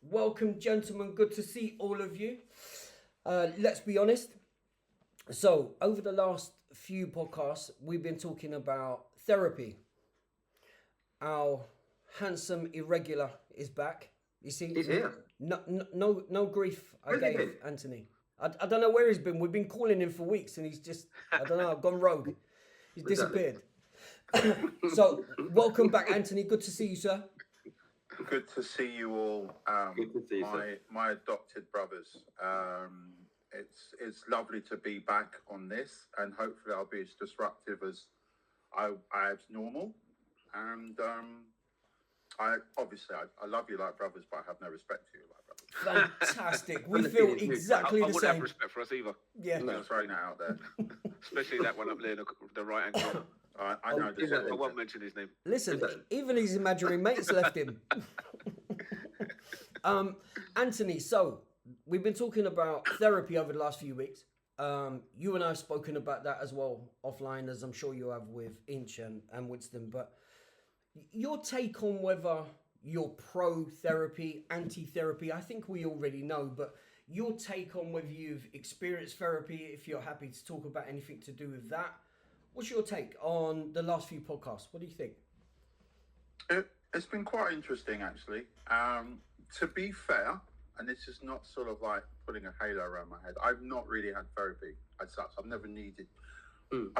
Welcome, gentlemen. Good to see all of you. Let's be honest. So, over the last few podcasts, we've been talking about therapy. Our handsome irregular is back. You see, He's here. no grief. I Where's he gave been? Anthony. I don't know where he's been. We've been calling him for weeks, and he's just I don't know, gone rogue. He's Exactly. disappeared. So, welcome back, Anthony. Good to see you, sir. Good to see you all. Good to see you, sir. My adopted brothers. It's lovely to be back on this, and hopefully I'll be as disruptive as as normal. And I love you like brothers, but I have no respect for you like brothers. Fantastic. We feel exactly I the wouldn't have same. respect for us either, Yeah. Just throwing that out there. especially that one up there, the right hand corner. I know. is that- I won't mention his name. Listen, even his imaginary mates left him. Anthony, so we've been talking about therapy over the last few weeks. You and I have spoken about that as well offline, as I'm sure you have with Inch and Winston. But your take on whether you're pro therapy, anti therapy, I think we already know. But your take on whether you've experienced therapy, if you're happy to talk about anything to do with that. What's your take on the last few podcasts? What do you think? It's been quite interesting, actually. To be fair, and this is not sort of like putting a halo around my head. I've not really had therapy as such. I've never needed to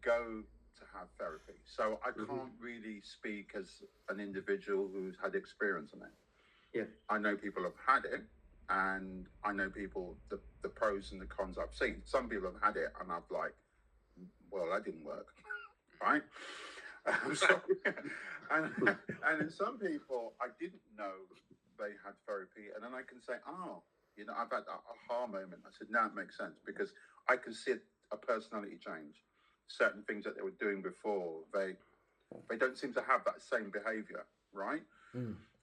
go to have therapy, so I can't really speak as an individual who's had experience in it. Yeah. I know people have had it, and I know people the pros and the cons I've seen. Some people have had it, and I've like, well, that didn't work, right? And in some people, I didn't know they had therapy, and then I can say, oh, I've had that aha moment. I said, now it makes sense because I can see a personality change. Certain things that they were doing before, they don't seem to have that same behavior, right?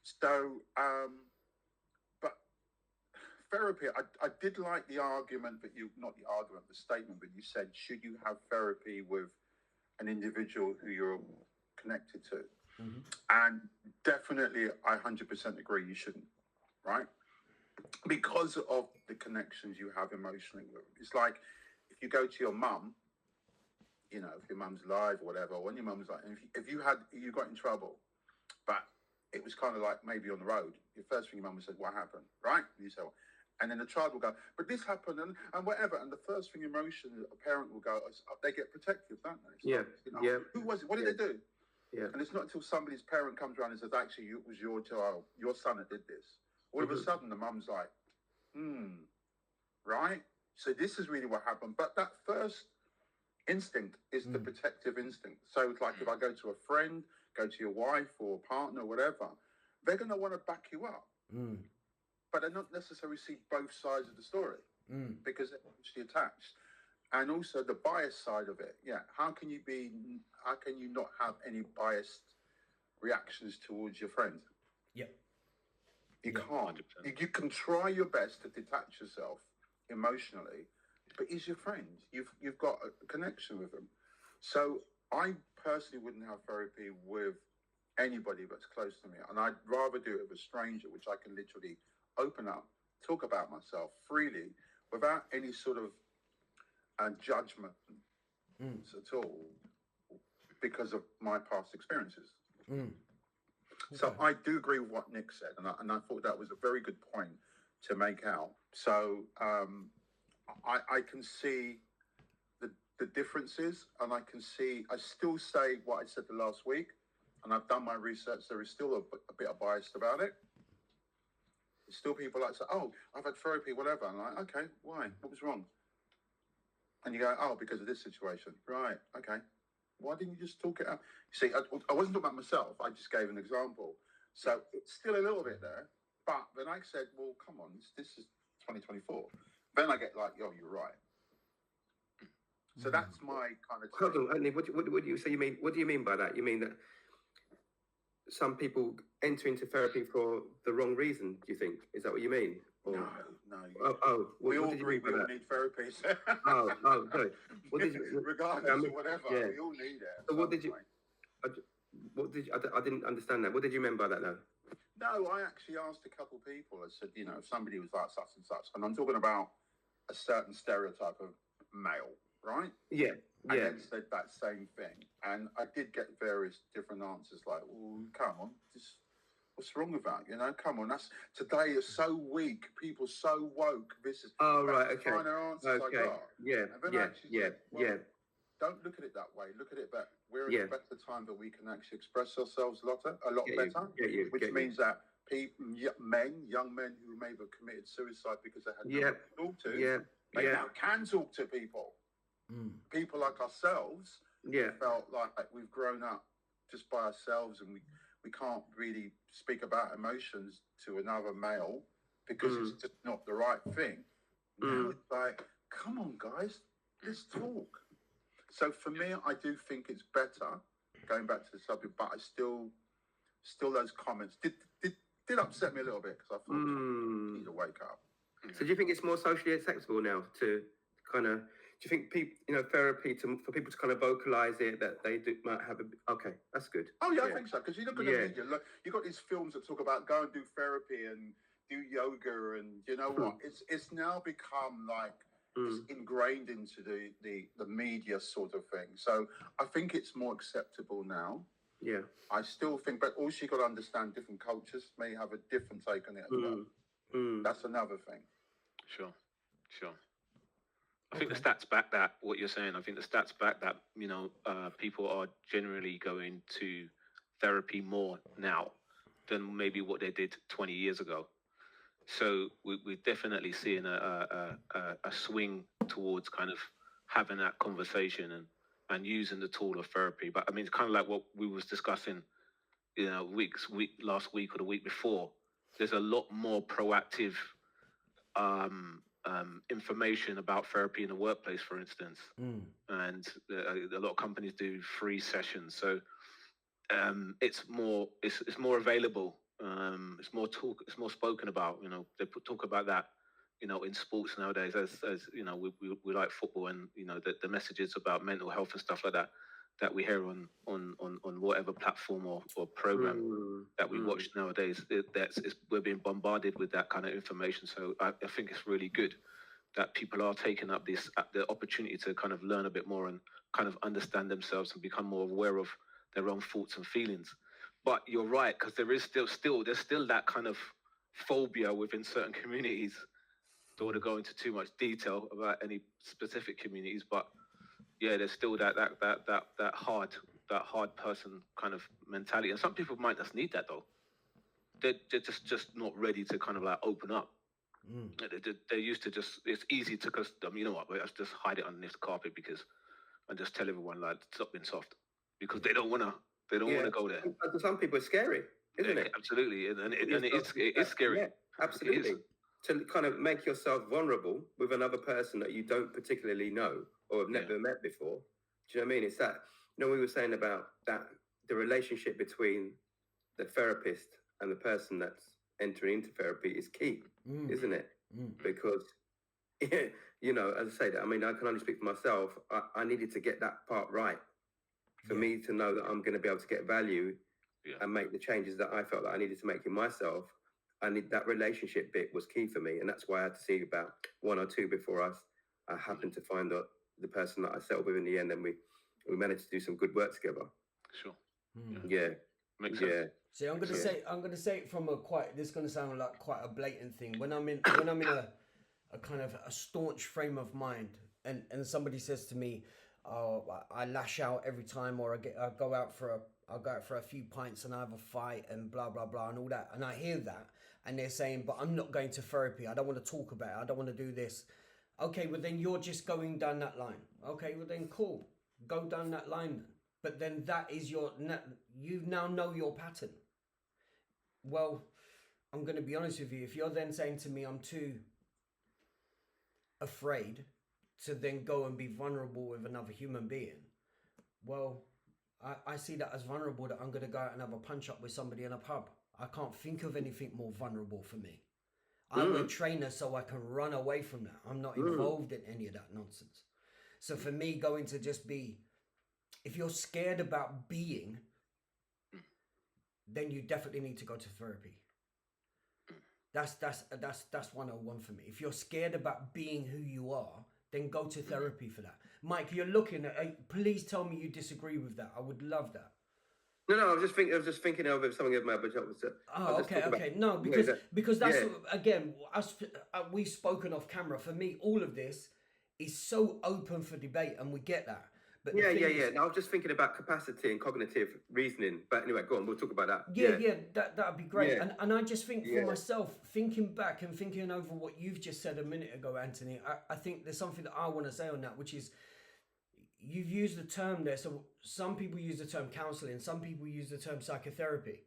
So, but therapy, I did like the argument that the statement that you said, should you have therapy with an individual who you're connected to? And definitely, I 100% agree you shouldn't, right? Because of the connections you have emotionally with them. It's like if you go to your mum, if your mum's alive or whatever, when your mum's like, if you got in trouble, but it was kind of like maybe on the road, your first thing your mum would say, what happened, right? And you say, well, and then the child will go, but this happened and whatever. And the first thing emotion a parent will go, they get protective, don't they? Yeah. Who was it? What did they do? Yeah. And it's not until somebody's parent comes around and says, actually, it was your child, your son that did this. All of a sudden, the mum's like, right? So this is really what happened. But that first instinct is the protective instinct. So it's like if I go to a friend, go to your wife or partner, whatever, they're going to want to back you up. But they're not necessarily see both sides of the story because they're actually attached. And also the bias side of it. Yeah. How can you not have any biased reactions towards your friend? Yeah. You can't. You can try your best to detach yourself emotionally, but he's your friend. You've got a connection with him. So I personally wouldn't have therapy with anybody that's close to me. And I'd rather do it with a stranger, which I can literally open up, talk about myself freely without any sort of judgment at all because of my past experiences. So I do agree with what Nick said, and I thought that was a very good point to make out. So I can see the differences, and I still say what I said the last week, and I've done my research. There is still a bit of bias about it. There's still people like say, oh, I've had therapy, whatever. I'm like, okay, why? What was wrong? And you go, oh, because of this situation. Right, okay. Why didn't you just talk it out? You see, I wasn't talking about myself. I just gave an example. So it's still a little bit there. But then I said, well, come on, this is 2024. Then I get like, oh, you're right. So that's my kind of... Hold on, Anthony, what do you say? What do you mean by that? You mean that some people enter into therapy for the wrong reason, do you think? Is that what you mean? Or... No. We all agree we all need therapy. no. Regardless of whatever, we all need it. So what did you... I didn't understand that. What did you mean by that now? No, I actually asked a couple of people. I said, if somebody was like such and I'm talking about a certain stereotype of male, right? Yeah, And yeah. then said that same thing. And I did get various different answers like, well, come on, what's wrong with that? Come on, today is so weak. People so woke. That's Right, the okay. kind of answers I got. Yeah, And then I actually said, well, yeah. don't look at it that way. Look at it that we're Yeah. in a better time that we can actually express ourselves a lot Get better. you, Which means that people, young men who may have committed suicide because they had no one to talk to, they now can talk to people. People like ourselves felt like we've grown up just by ourselves and we can't really speak about emotions to another male because it's just not the right thing. Now it's like, come on, guys, let's talk. So for me, I do think it's better, going back to the subject, but I still those comments did upset me a little bit because I thought we need to wake up. So do you think it's more socially acceptable now to kind of, do you think people, therapy for people to kind of vocalize it, that they might have okay, that's good. Oh yeah, I think so, because you look at the media, look, you got these films that talk about go and do therapy and do yoga, and you know what? It's now become like it's ingrained into the media sort of thing. So I think it's more acceptable now. Yeah. I still think, but also you got to understand different cultures may have a different take on it as well. That's another thing. Sure. I think the stats back that what you're saying. I think the stats back that people are generally going to therapy more now than maybe what they did 20 years ago. So we're definitely seeing a swing towards kind of having that conversation and using the tool of therapy. But I mean, it's kind of like what we was discussing, last week or the week before. There's a lot more proactive information about therapy in the workplace, for instance, and a lot of companies do free sessions. So it's more available. It's more spoken about. They talk about that. In sports nowadays, as we like football, and the messages about mental health and stuff like that we hear on whatever platform or program that we watch nowadays. We're being bombarded with that kind of information. So I think it's really good that people are taking up the opportunity to kind of learn a bit more and kind of understand themselves and become more aware of their own thoughts and feelings. But you're right, because there is still that kind of phobia within certain communities. Don't want to go into too much detail about any specific communities, but yeah, there's still that hard person kind of mentality, and some people might just need that though. They're just not ready to kind of like open up. They're used to it's easy to you know what? Let's just hide it underneath the carpet and just tell everyone like stop being soft, because they don't want to go there. For some people, it's scary, isn't it? Absolutely, and it is scary. Yeah, absolutely. To kind of make yourself vulnerable with another person that you don't particularly know or have never met before. Do you know what I mean? It's that, we were saying about that, the relationship between the therapist and the person that's entering into therapy is key, isn't it? Because, as I say that, I mean, I can only speak for myself. I needed to get that part right for me to know that I'm going to be able to get value and make the changes that I felt that I needed to make in myself. That relationship bit was key for me, and that's why I had to see about one or two before I happened to find the person that I settled with in the end, and we managed to do some good work together. Sure. Yeah. Makes sense. Yeah. See, I'm gonna say it from this is gonna sound like quite a blatant thing. When I'm in a kind of a staunch frame of mind, and somebody says to me, "Oh, I lash out every time," or I go out for a few pints and I have a fight and blah blah blah and all that, and I hear that, and they're saying, "But I'm not going to therapy. I don't want to talk about it. I don't want to do this." Okay, well then you're just going down that line. Okay, well then cool, go down that line then. But then that is you now know your pattern. Well, I'm going to be honest with you. If you're then saying to me, I'm too afraid to then go and be vulnerable with another human being, well, I see that as vulnerable, that I'm going to go out and have a punch up with somebody in a pub. I can't think of anything more vulnerable for me. I'm a trainer, so I can run away from that. I'm not involved in any of that nonsense. So for me, going to just be, if you're scared about being, then you definitely need to go to therapy. That's 101 for me. If you're scared about being who you are, then go to therapy for that. Mike, you're looking at. Please tell me you disagree with that. I would love that. No, I was just thinking of something of my. Okay. No, because that's again, we've spoken off camera. For me, all of this is so open for debate, and we get that. But yeah. No, I was just thinking about capacity and cognitive reasoning. But anyway, go on. We'll talk about that. Yeah, that'd be great. Yeah. And I just think for myself, thinking back and thinking over what you've just said a minute ago, Anthony, I think there's something that I want to say on that, which is you've used the term there. So some people use the term counseling, some people use the term psychotherapy.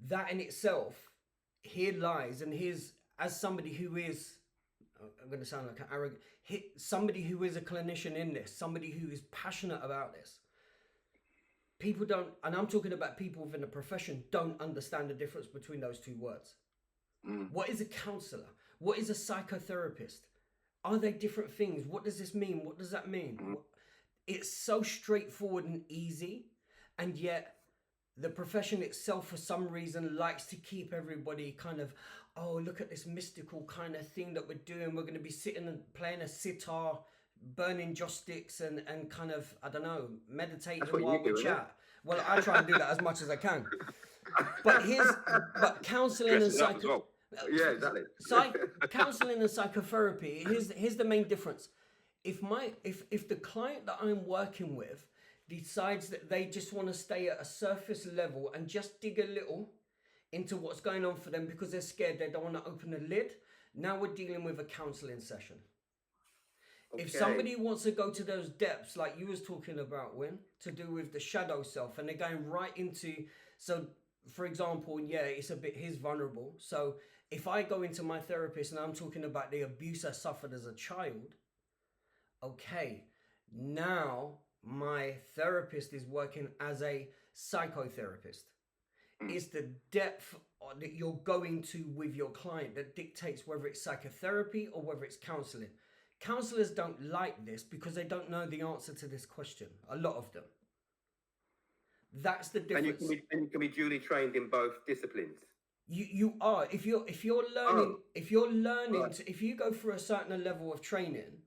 That in itself, here lies, and here's, as somebody who is, I'm going to sound like an arrogant, somebody who is a clinician in this, somebody who is passionate about this. People don't, and I'm talking about people within the profession, don't understand the difference between those two words. What is a counselor? What is a psychotherapist? Are they different things? What does this mean? What does that mean? It's so straightforward and easy, and yet the profession itself, for some reason, likes to keep everybody kind of, oh, look at this mystical kind of thing that we're doing. We're going to be sitting and playing a sitar, burning joss sticks, and kind of, I don't know, meditating while we chat. Well, I try and do that as much as I can. But counselling and psycho. Yeah, exactly. Counselling and psychotherapy. Here's the main difference. If the client that I'm working with decides that they just want to stay at a surface level and just dig a little into what's going on for them because they're scared, they don't want to open the lid, now we're dealing with a counselling session. Okay. If somebody wants to go to those depths, like you was talking about, Win, to do with the shadow self, and they're going right into, so for example, he's vulnerable. So if I go into my therapist and I'm talking about the abuse I suffered as a child, okay, now my therapist is working as a psychotherapist. It's the depth that you're going to with your client that dictates whether it's psychotherapy or whether it's counseling. Counselors don't like this because they don't know the answer to this question. A lot of them. That's the difference. And you can be duly trained in both disciplines. You are. If you're learning, if you go through a certain level of training,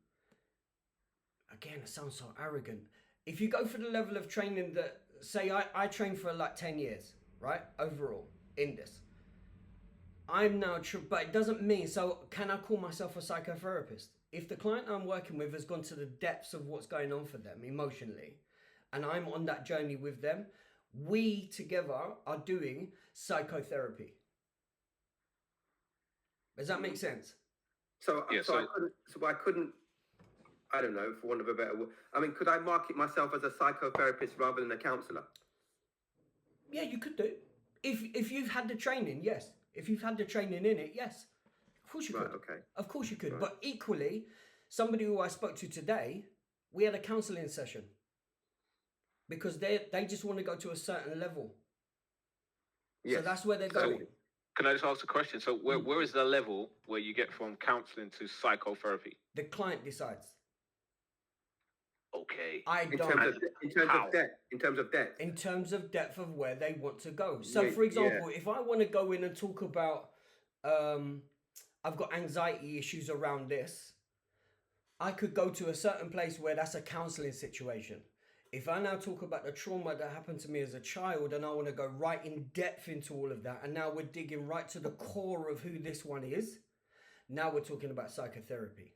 again, it sounds so arrogant. If you go for the level of training that, say, I trained for like 10 years, right? Overall, in this. I'm now, but it doesn't mean, so can I call myself a psychotherapist? If the client I'm working with has gone to the depths of what's going on for them emotionally, and I'm on that journey with them, we together are doing psychotherapy. Does that make sense? I couldn't, I don't know, for want of a better word. I mean, could I market myself as a psychotherapist rather than a counsellor? Yeah, you could do. If you've had the training, yes. If you've had the training in it, yes. Of course you could. Okay. Of course you could. Right. But equally, somebody who I spoke to today, we had a counselling session. Because they just want to go to a certain level. Yes. So that's where they're going. Can I just ask a question? So where is the level where you get from counselling to psychotherapy? The client decides. Okay. In terms of depth of where they want to go. So for example, if I want to go in and talk about, I've got anxiety issues around this, I could go to a certain place where that's a counselling situation. If I now talk about the trauma that happened to me as a child and I want to go right in depth into all of that, and now we're digging right to the core of who this one is, now we're talking about psychotherapy.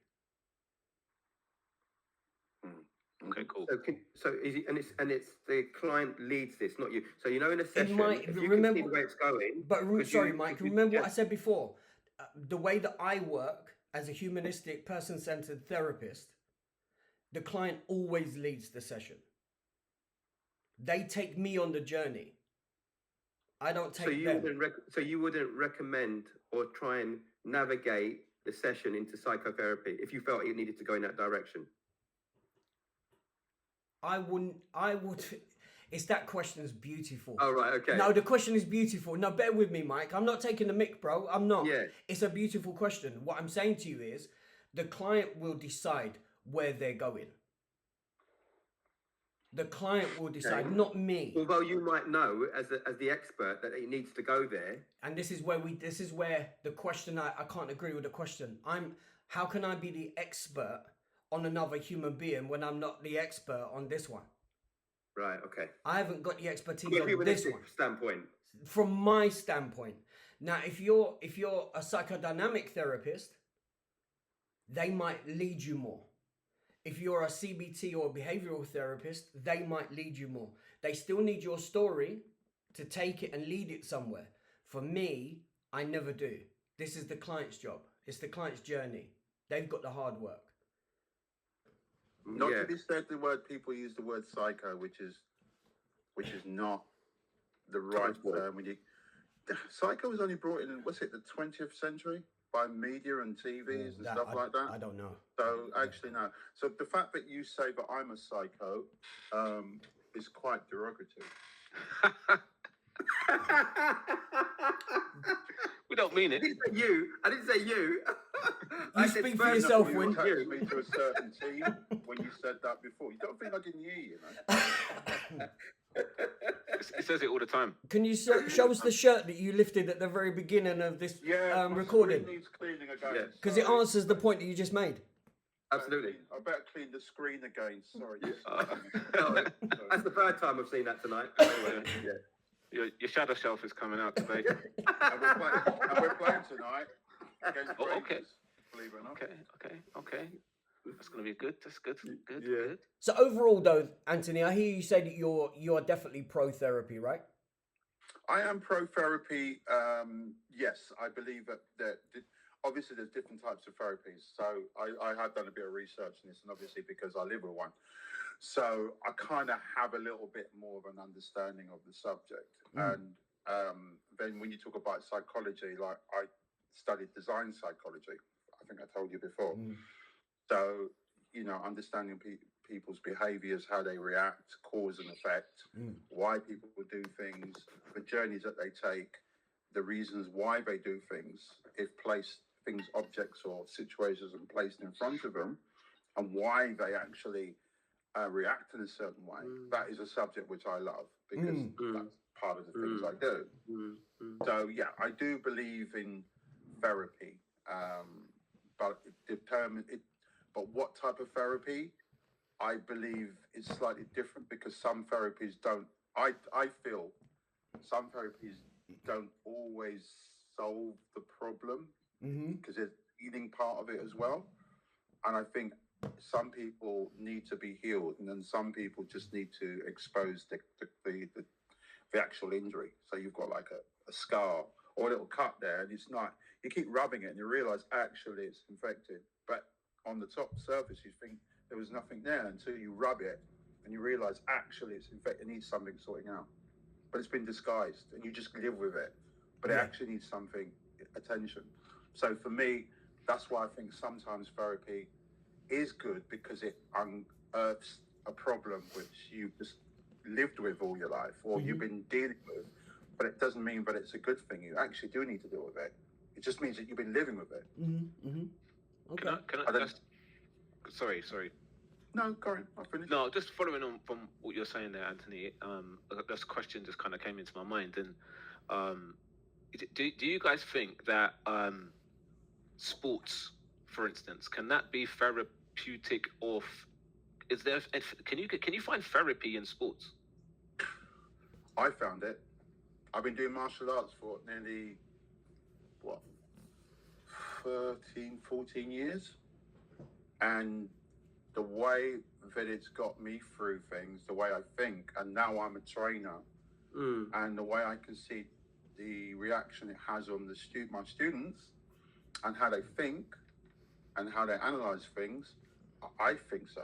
Okay, cool. So is it, and it's the client leads this, not you. So you know, in a session, remember can see the way it's going. But sorry, Mike. Remember what I said before. The way that I work as a humanistic, person-centered therapist, the client always leads the session. They take me on the journey. I don't take them. So you wouldn't recommend or try and navigate the session into psychotherapy if you felt it needed to go in that direction? I would. It's that question is beautiful. Oh, right, okay. No, the question is beautiful. No, bear with me, Mike. I'm not taking the mick, bro. I'm not. Yeah. It's a beautiful question. What I'm saying to you is the client will decide where they're going. The client will decide, not me. Although you might know as the expert that he needs to go there. And this is where the question, I can't agree with the question. How can I be the expert on another human being when I'm not the expert on this one? Right, okay. I haven't got the expertise From a on this humanistic one. standpoint. From my standpoint. Now, if you're a psychodynamic therapist, they might lead you more. If you're a CBT or a behavioral therapist, they might lead you more. They still need your story to take it and lead it somewhere. For me, I never do. This is the client's job. It's the client's journey. They've got the hard work. Not to be said the word, people use the word psycho, which is not the right term. Psycho was only brought in, what's it, the 20th century? By media and TVs and stuff like that? I don't know. So actually, no. So the fact that you say that I'm a psycho is quite derogatory. We don't mean it. I didn't say you. You speak for yourself, You Win. attached me to a certain team when you said that before. You don't think I didn't hear you, know? It says it all the time. Can you show us the shirt that you lifted at the very beginning of this recording? Screen needs cleaning again. Because it answers the point that you just made. Absolutely. I better clean the screen again. Sorry. That's the third time I've seen that tonight. Your shadow shelf is coming out today. and we're playing tonight against Rangers, okay. believe it or not. Okay. That's gonna be good. That's good. Good. Yeah. Good. So overall, though, Anthony, I hear you say that you're definitely pro therapy, right? I am pro therapy. Yes, I believe that obviously there's different types of therapies. So I have done a bit of research on this, and obviously because I live with one, so I kind of have a little bit more of an understanding of the subject. And then when you talk about psychology, like I studied design psychology. I think I told you before. So, understanding people's behaviors, how they react, cause and effect, why people would do things, the journeys that they take, the reasons why they do things, if placed things, objects or situations are placed in front of them, and why they actually react in a certain way. That is a subject which I love because that's part of the things I do. So, yeah, I do believe in therapy, but But what type of therapy? I believe is slightly different because some therapies don't. I feel some therapies don't always solve the problem because there's healing part of it as well. And I think some people need to be healed, and then some people just need to expose the actual injury. So you've got like a scar or a little cut there, and it's not. You keep rubbing it, and you realise actually it's infected, but on the top surface, you think there was nothing there until you rub it and you realize actually it's infected, it needs something sorting out. But it's been disguised and you just live with it. But it actually needs something, attention. So for me, that's why I think sometimes therapy is good because it unearths a problem which you've just lived with all your life or you've been dealing with. But it doesn't mean that it's a good thing. You actually do need to deal with it. It just means that you've been living with it. Okay. Can I just... Sorry. No, Corinne, I'll finish. No, just following on from what you're saying there, Anthony. This question just kind of came into my mind. And do you guys think that sports, for instance, can that be therapeutic, or can you find therapy in sports? I found it. I've been doing martial arts for nearly 13, 14 years. And the way that it's got me through things, the way I think, and now I'm a trainer, and the way I can see the reaction it has on my students and how they think and how they analyze things, I think so.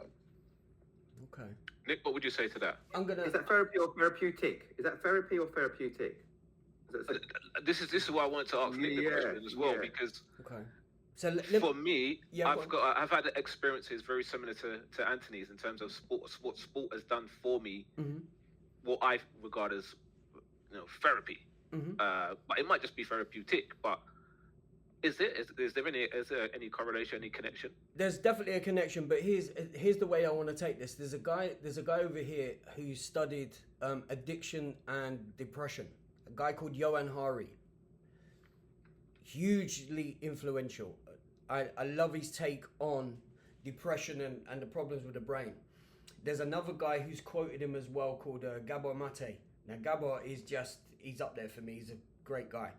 Okay. Nick, what would you say to that? Is that therapy or therapeutic? Is that therapy or therapeutic? This is why I wanted to ask Nick the question as well, because so for me, I've had experiences very similar to Anthony's in terms of what sport has done for me, what I regard as therapy. But it might just be therapeutic. But Is there any correlation, any connection? There's definitely a connection, but here's the way I want to take this. There's a guy over here who studied addiction and depression. A guy called Johan Hari. Hugely influential. I love his take on depression and the problems with the brain. There's another guy who's quoted him as well called Gabor Mate. Now Gabor is he's up there for me. He's a great guy.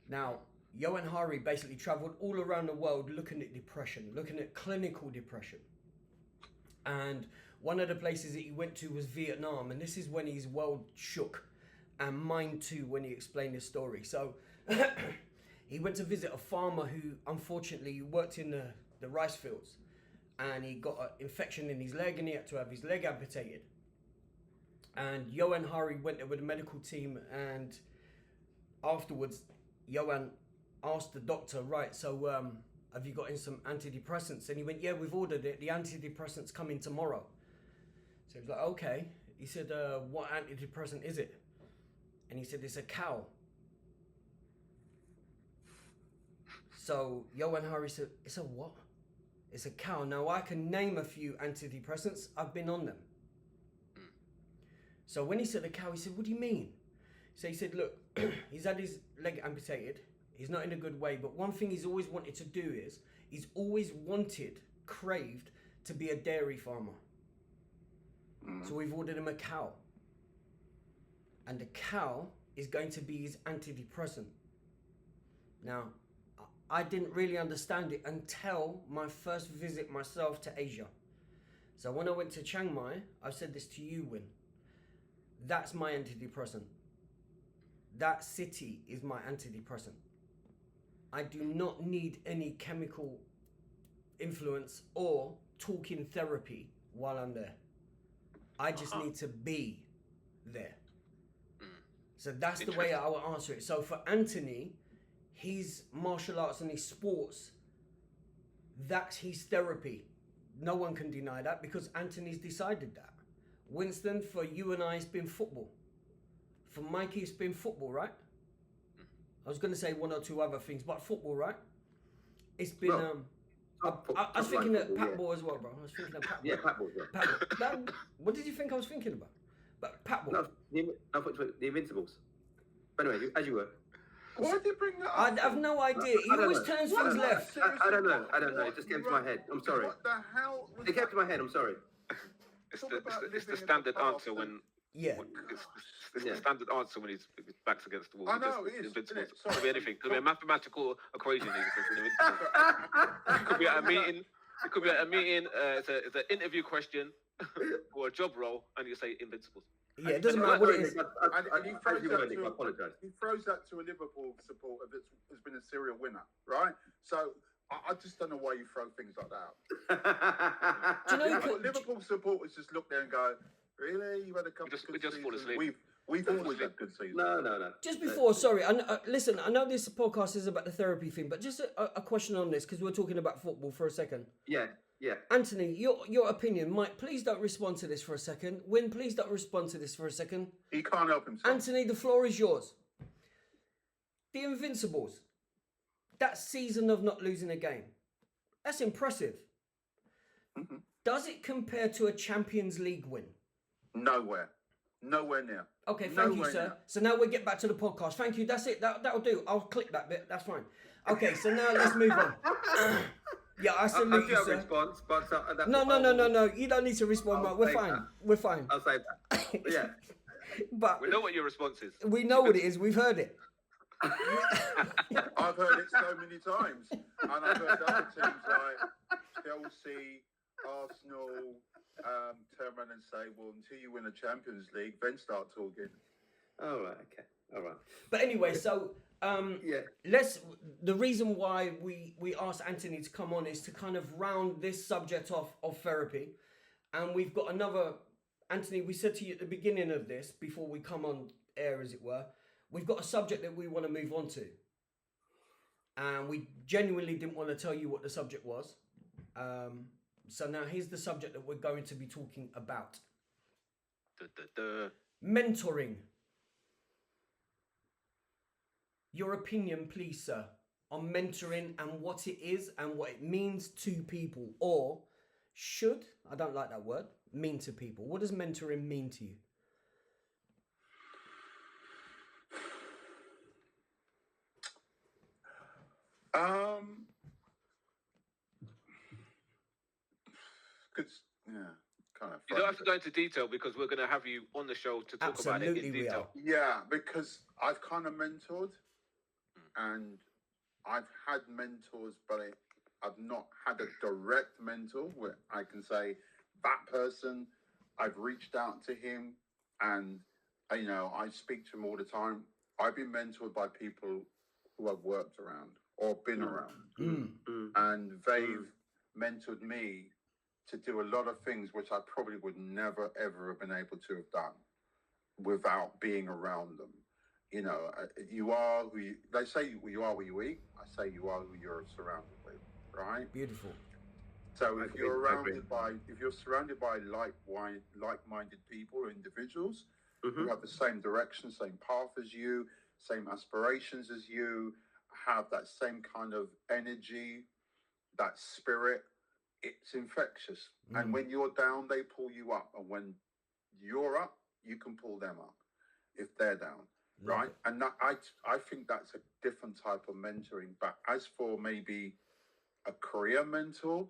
Now, Johan Hari basically traveled all around the world looking at depression, looking at clinical depression. And one of the places that he went to was Vietnam. And this is when his world shook, and mine too, when he explained his story. So he went to visit a farmer who unfortunately worked in the rice fields. And he got an infection in his leg and he had to have his leg amputated. And Johan Hari went there with the medical team, and afterwards, Johan asked the doctor, right, so have you got in some antidepressants? And he went, yeah, we've ordered it. The antidepressants come in tomorrow. So he was like, okay. He said, what antidepressant is it? And he said, it's a cow. So Johan Hari said, it's a what? It's a cow. Now I can name a few antidepressants. I've been on them. So when he said a cow, he said, what do you mean? So he said, look, he's had his leg amputated. He's not in a good way. But one thing he's always wanted to do is, he's always craved to be a dairy farmer. So we've ordered him a cow. And the cow is going to be his antidepressant. Now, I didn't really understand it until my first visit myself to Asia. So when I went to Chiang Mai, I said this to you, Win. That's my antidepressant. That city is my antidepressant. I do not need any chemical influence or talking therapy while I'm there. I just need to be there. So that's the way I will answer it. So for Anthony, his martial arts and his sports, that's his therapy. No one can deny that because Anthony's decided that. Winston, for you and I, it's been football. For Mikey, it's been football, right? I was going to say one or two other things, but football, right? It's been... I was thinking of Patball as well, bro. I was thinking of Patball. Yeah, Patball, yeah. Patball. What did you think I was thinking about? But Patball. No, I thought the Invincibles. But anyway, as you were. Why did you bring that up? I have no idea. He always turns things left. I don't know. It just came to my head. I'm sorry. What the hell? It came to my head. I'm sorry. It's the standard answer when... Yeah. It's the standard answer when his back's against the wall. I know, it is. Invincibles. Could be anything. Could be a mathematical equation. It could be at a meeting. It could be at a meeting. It's an interview question or a job role, and you say Invincibles. Yeah, it doesn't matter what it is. And he throws I apologise. He throws that to a Liverpool supporter that's been a serial winner, right? So I just don't know why you throw things like that. Do you know Liverpool supporters just look there and go, "Really? You had a couple of good just fall seasons? asleep. We've always had good seasons." No. Just before, sorry, listen, I know this podcast is about the therapy thing, but just a question on this, because we're talking about football for a second. Yeah. Anthony, your opinion. Mike, please don't respond to this for a second. Win, please don't respond to this for a second. He can't help himself. Anthony, the floor is yours. The Invincibles, that season of not losing a game, that's impressive. Mm-hmm. Does it compare to a Champions League win? Nowhere near. Okay, thank you, Nowhere sir. near. So now we'll get back to the podcast. Thank you. That's it. That'll do. I'll click that bit. That's fine. Okay, so now let's move on. Yeah, I salute you, sir. Response, but No. You don't need to respond, Mark. We're fine. We're fine. I'll say that. But yeah. But We know what your response is. we know what it is. We've heard it. I've heard it so many times, and I've heard other teams like Chelsea, Arsenal, turn around and say, "Well, until you win a Champions League, then start talking." All right. Okay. All right. But anyway, so Yeah. the reason why we asked Anthony to come on is to kind of round this subject off of therapy. And we've got another, Anthony, we said to you at the beginning of this, before we come on air, as it were, we've got a subject that we want to move on to. And we genuinely didn't want to tell you what the subject was. So now here's the subject that we're going to be talking about. Mentoring. Your opinion, please, sir. on mentoring and what it is and what it means to people, or should, I don't like that word, mean to people? What does mentoring mean to you? Good. Yeah, kind of. You don't have to go into detail because we're going to have you on the show to talk about it in detail. Yeah, because I've kind of mentored, and I've had mentors, but I've not had a direct mentor where I can say that person, I've reached out to him, and you know, I speak to him all the time. I've been mentored by people who I've worked around or been around, and they've mentored me to do a lot of things which I probably would never ever have been able to have done without being around them. You know, you are who you, they say you are what you eat. I say you are who you're surrounded with, right? Beautiful. So if you're surrounded by like-minded people or individuals who have the same direction, same path as you, same aspirations as you, have that same kind of energy, that spirit, it's infectious. And when you're down, they pull you up. And when you're up, you can pull them up if they're down. Right. And that, I think that's a different type of mentoring. But as for maybe a career mentor,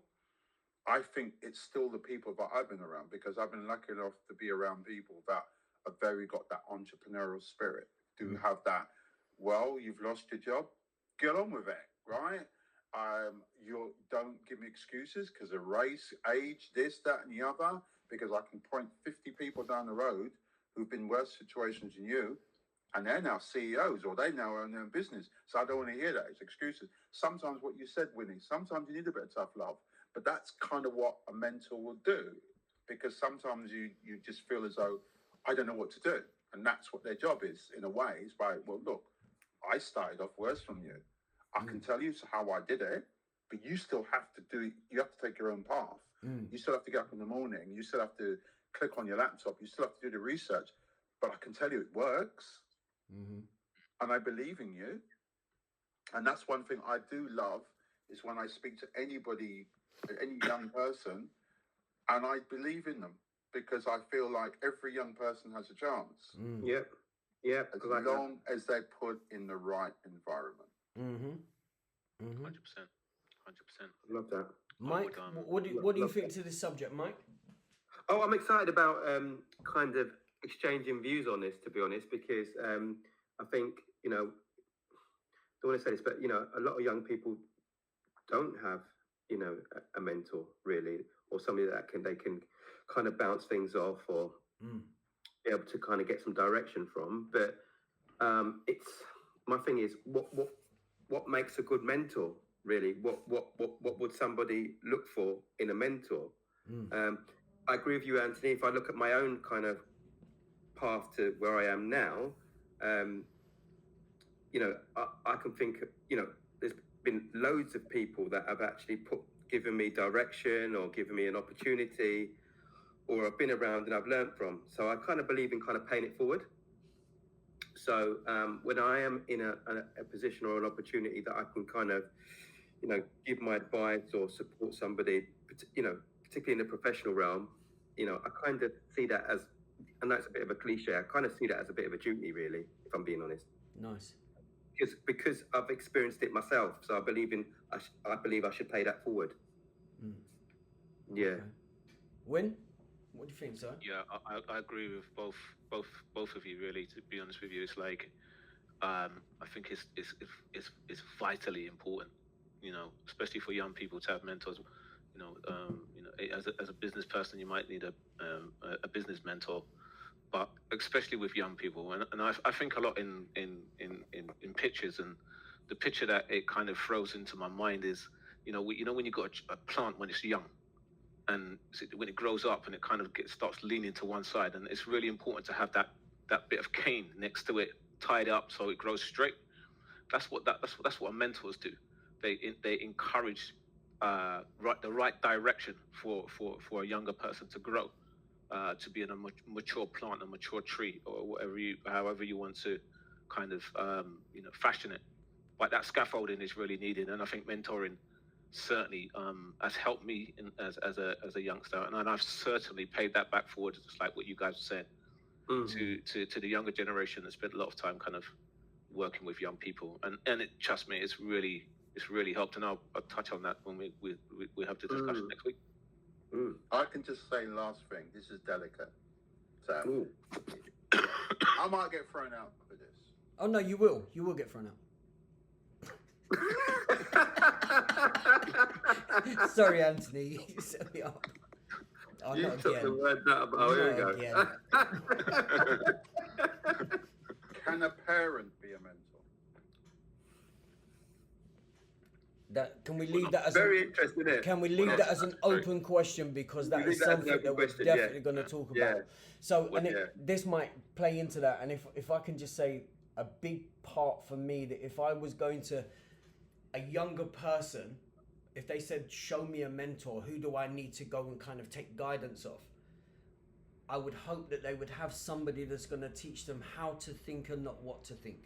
I think it's still the people that I've been around, because I've been lucky enough to be around people that have very got that entrepreneurial spirit, do have that, well, you've lost your job, get on with it, right? You don't give me excuses because of race, age, this, that, and the other, because I can point 50 people down the road who've been worse situations than you, and they're now CEOs or they now own their own business. So I don't want to hear that. It's excuses. Sometimes what you said, Winnie, sometimes you need a bit of tough love, but that's kind of what a mentor will do, because sometimes you just feel as though I don't know what to do. And that's what their job is in a way. It's like, well, look, I started off worse from you. I can tell you how I did it, but you still have to do it. You have to take your own path. You still have to get up in the morning. You still have to click on your laptop. You still have to do the research. But I can tell you it works. And I believe in you. And that's one thing I do love, is when I speak to anybody, any young person, and I believe in them, because I feel like every young person has a chance. Yeah. As long as they're put in the right environment. 100%. Love that. Mike, what do you think to this subject, Mike? Oh, I'm excited about kind of exchanging views on this, to be honest, because I think, you know, I don't want to say this, but, you know, a lot of young people don't have, you know, a mentor really, or somebody that they can kind of bounce things off, or be able to kind of get some direction from. But it's, my thing is, what makes a good mentor really? What would somebody look for in a mentor? I agree with you, Anthony. If I look at my own kind of path to where I am now, you know, I can think, you know, there's been loads of people that have actually given me direction or given me an opportunity, or I've been around and I've learned from. So I kind of believe in kind of paying it forward. So when I am in a position or an opportunity that I can kind of, you know, give my advice or support somebody, you know, particularly in the professional realm, you know, I kind of see that as, and that's a bit of a cliche, I kind of see that as a bit of a duty, really, if I'm being honest. Nice. Because I've experienced it myself, so I believe I should pay that forward. Yeah. Okay. Win? What do you think, sir? Yeah, I agree with both of you, really. To be honest with you, it's like I think it's vitally important, you know, especially for young people to have mentors. You know, as a business person, you might need a business mentor, but especially with young people. And I think a lot in pictures, and the picture that it kind of throws into my mind is, you know, when you got a plant when it's young, and when it grows up and it kind of starts leaning to one side, and it's really important to have that bit of cane next to it tied up so it grows straight. That's what mentors do. They encourage the right direction for a younger person to grow, to be in a mature plant, a mature tree, or however you want to kind of you know, fashion it. but that scaffolding is really needed, and I think mentoring certainly has helped me as a youngster, and I've certainly paid that back forward, just like what you guys said, to the younger generation that spent a lot of time kind of working with young people, and it, trust me, it's really helped, and I'll touch on that when we have the discussion next week. I can just say last thing. This is delicate. So I might get thrown out for this. Oh no, you will. You will get thrown out. Sorry, Anthony. You set me up. Oh, You not took again. the words out of. Oh, here we Not go. again. Can a parent be a mentor? Can we leave that as Very interesting, isn't it? Can we leave that as an open question, because that We is leave that as an something open that we're question, definitely yeah. going to talk about. Yeah. So, Well, and yeah. this might play into that. And if I can just say a big part for me, that if I was going to a younger person, if they said, show me a mentor, who do I need to go and kind of take guidance of? I would hope that they would have somebody that's going to teach them how to think and not what to think.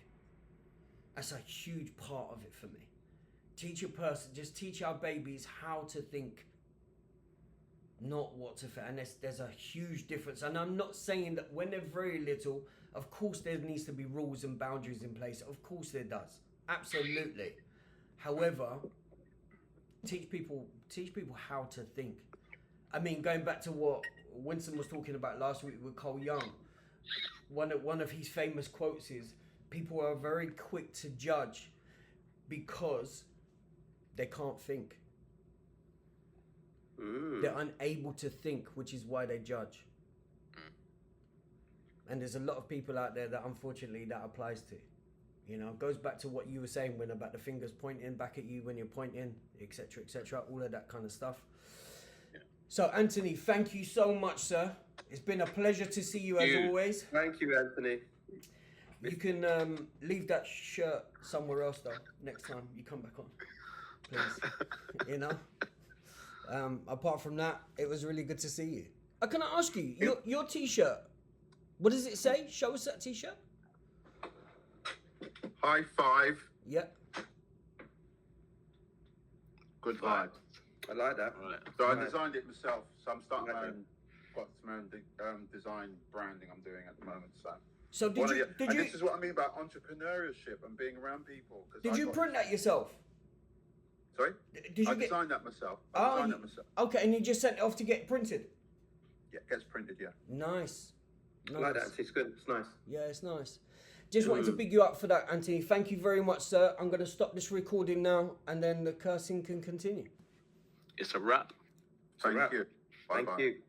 That's a huge part of it for me. Teach a person, just teach our babies how to think, not what to think. And there's a huge difference. And I'm not saying that when they're very little, of course there needs to be rules and boundaries in place. Of course there does. Absolutely. However, teach people how to think. I mean, going back to what Winston was talking about last week with Cole Young, one of his famous quotes is, people are very quick to judge because they can't think. They're unable to think, which is why they judge. And there's a lot of people out there that unfortunately that applies to. You know, it goes back to what you were saying when about the fingers pointing back at you when you're pointing, etc., all of that kind of stuff. Yeah. So Anthony, thank you so much, sir. It's been a pleasure to see you as always. Thank you, Anthony. You can leave that shirt somewhere else though. Next time you come back on, please. You know. Apart from that, it was really good to see you. Can I ask you your t-shirt? What does it say? Show us that t-shirt. High five. Yep. Good vibe. I like that. Right. So I Right. designed it myself. So I'm starting my Okay. own, got my own design branding I'm doing at the moment. So did you This is what I mean about entrepreneurship and being around people. did you print that yourself? Sorry? Did I you get? designed that myself. Okay, and you just sent it off to get printed. Yeah, it gets printed, yeah. Nice. I like that. It's good. It's nice. Yeah, it's nice. Just wanted to big you up for that, Anthony. Thank you very much, sir. I'm going to stop this recording now, and then the cursing can continue. It's a wrap. Thank you. Thank Bye-bye. you.